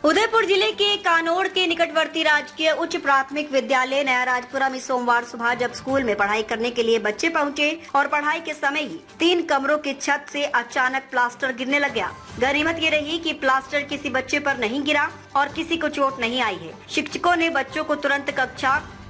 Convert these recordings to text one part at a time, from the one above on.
उदयपुर जिले के कानोड़ के निकटवर्ती राजकीय उच्च प्राथमिक विद्यालय नया राजपुरा में सोमवार सुबह जब स्कूल में पढ़ाई करने के लिए बच्चे पहुंचे और पढ़ाई के समय ही 3 कमरों की छत से अचानक प्लास्टर गिरने लग गया। गनीमत ये रही कि प्लास्टर किसी बच्चे पर नहीं गिरा और किसी को चोट नहीं आई है। शिक्षकों ने बच्चों को तुरंत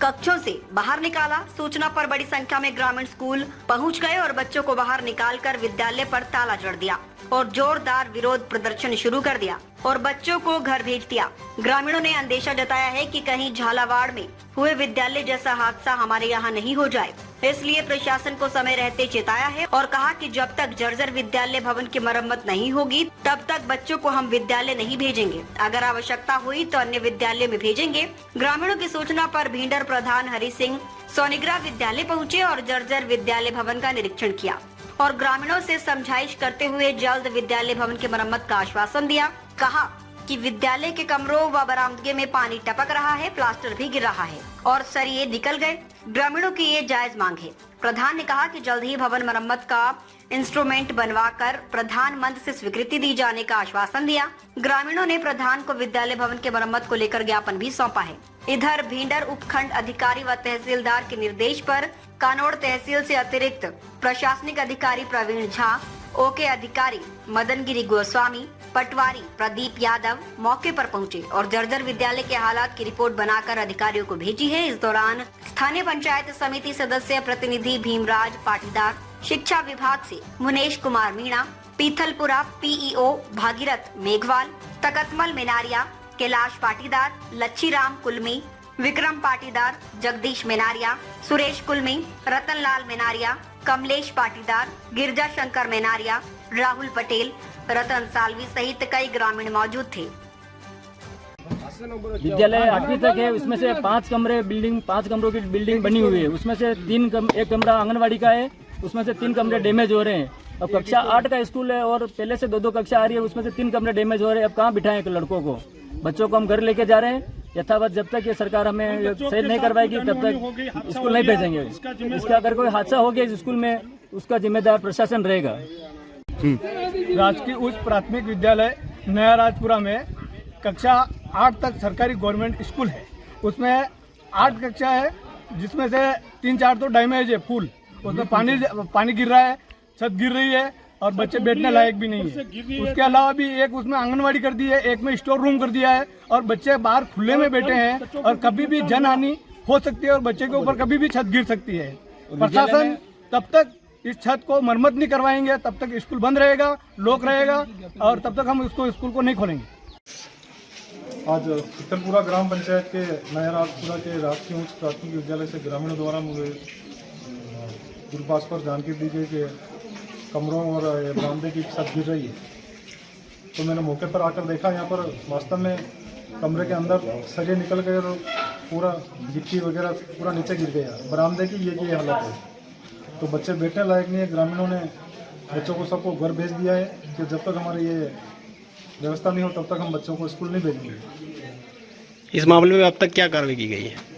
कक्षों से बाहर निकाला। सूचना पर बड़ी संख्या में ग्रामीण स्कूल पहुंच गए और बच्चों को बाहर निकालकर विद्यालय पर ताला जड़ दिया और जोरदार विरोध प्रदर्शन शुरू कर दिया और बच्चों को घर भेज दिया। ग्रामीणों ने अंदेशा जताया है कि कहीं झालावाड़ में हुए विद्यालय जैसा हादसा हमारे यहाँ नहीं हो जाए, इसलिए प्रशासन को समय रहते चेताया है और कहा कि जब तक जर्जर विद्यालय भवन की मरम्मत नहीं होगी तब तक बच्चों को हम विद्यालय नहीं भेजेंगे। अगर आवश्यकता हुई तो अन्य विद्यालय में भेजेंगे। ग्रामीणों की सूचना पर भींडर प्रधान हरि सिंह सोनिग्रा विद्यालय पहुँचे और जर्जर विद्यालय भवन का निरीक्षण किया और ग्रामीणों से समझाइश करते हुए जल्द विद्यालय भवन की मरम्मत का आश्वासन दिया। कहा कि विद्यालय के कमरों व बरामदगे में पानी टपक रहा है, प्लास्टर भी गिर रहा है और सरिये निकल गए। ग्रामीणों की ये जायज मांग है। प्रधान ने कहा कि जल्द ही भवन मरम्मत का इंस्ट्रूमेंट बनवाकर प्रधान मंच से स्वीकृति दी जाने का आश्वासन दिया। ग्रामीणों ने प्रधान को विद्यालय भवन के मरम्मत को लेकर ज्ञापन भी सौंपा है। इधर भींडर उपखंड अधिकारी व तहसीलदार के निर्देश पर कानोड़ तहसील से अतिरिक्त प्रशासनिक अधिकारी प्रवीण झा, ओके अधिकारी मदन गिरी गोस्वामी, पटवारी प्रदीप यादव मौके पर पहुंचे और जर्जर विद्यालय के हालात की रिपोर्ट बनाकर अधिकारियों को भेजी है। इस दौरान स्थानीय पंचायत समिति सदस्य प्रतिनिधि भीमराज पाटीदार, शिक्षा विभाग से मुनेश कुमार मीणा, पीथलपुरा पीईओ भागीरथ मेघवाल, तकतमल मेनारिया, कैलाश पाटीदार, लच्छीराम कुलमी, विक्रम पाटीदार, जगदीश मेनारिया, सुरेश कुलमी, रतनलाल मेनारिया, कमलेश पाटीदार, गिरजा शंकर मेनारिया, राहुल पटेल, रतन सालवी सहित कई ग्रामीण मौजूद थे। विद्यालय 8वीं तक है, उसमें से 5 कमरों की बिल्डिंग बनी हुई है। उसमें से एक कमरा आंगनवाड़ी का है, उसमें से 3 कमरे डैमेज हो रहे हैं। अब कक्षा 8 का स्कूल है और पहले से 2 कक्षा आ रही है, उसमें से 3 कमरे डैमेज हो रहे हैं। अब कहाँ बिठाएं लड़कों को? बच्चों को हम घर लेके जा रहे हैं। यथावत जब तक ये सरकार हमें सही नहीं करवाएगी तब तक स्कूल नहीं भेजेंगे। इसका अगर कोई हादसा हो गया इस स्कूल में, उसका जिम्मेदार प्रशासन रहेगा। राजकीय उच्च प्राथमिक विद्यालय नया राजपुरा में कक्षा 8 तक सरकारी गवर्नमेंट स्कूल है। उसमें 8 कक्षा है, जिसमें से 3-4 तो डैमेज है फुल। उसमें पानी गिर रहा है, छत गिर रही है और बच्चे बैठने लायक भी नहीं है। उसके अलावा भी एक उसमें आंगनवाड़ी कर दी है, एक में स्टोर रूम कर दिया है और बच्चे बाहर खुले में बैठे हैं और कभी भी जनहानि हो सकती है और बच्चे के ऊपर कभी भी छत गिर सकती है। प्रशासन तब तक इस छत को मरम्मत नहीं करवाएंगे तब तक स्कूल बंद रहेगा, लॉक रहेगा और तब तक हम स्कूल को नहीं खोलेंगे। आज पीथलपुरा ग्राम पंचायत के नया राजपुरा के राजकीय उच्च प्राथमिक विद्यालय से ग्रामीणों द्वारा मुझे दूरभाष पर जानकारी दी गई कि कमरों और बरामदे की छत गिर रही है। तो मैंने मौके पर आकर देखा, यहाँ पर वास्तव में कमरे के अंदर सरिये निकल गए और पूरा गिट्टी वगैरह पूरा नीचे गिर गया। बरामदे की ये हालत है, तो बच्चे बैठने लायक नहीं है। ग्रामीणों ने बच्चों को सबको घर भेज दिया है कि जब तक हमारी ये व्यवस्था नहीं हो तब तक हम बच्चों को स्कूल नहीं भेजेंगे। इस मामले में अब तक क्या कार्रवाई की गई है?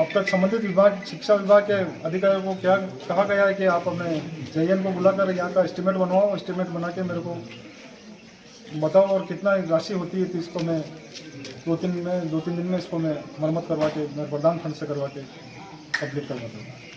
अब तक संबंधित विभाग, शिक्षा विभाग के अधिकारियों को क्या कहा गया है कि आप अपने JN को बुलाकर यहाँ का एस्टीमेट बनवाओ, एस्टीमेट बना के मेरे को बताओ और कितना राशि होती है, तो इसको मैं 2-3 दिन में इसको मैं मरम्मत करवा के मैं प्रधान फंड से करवा के कंप्लीट करवा दूँगा।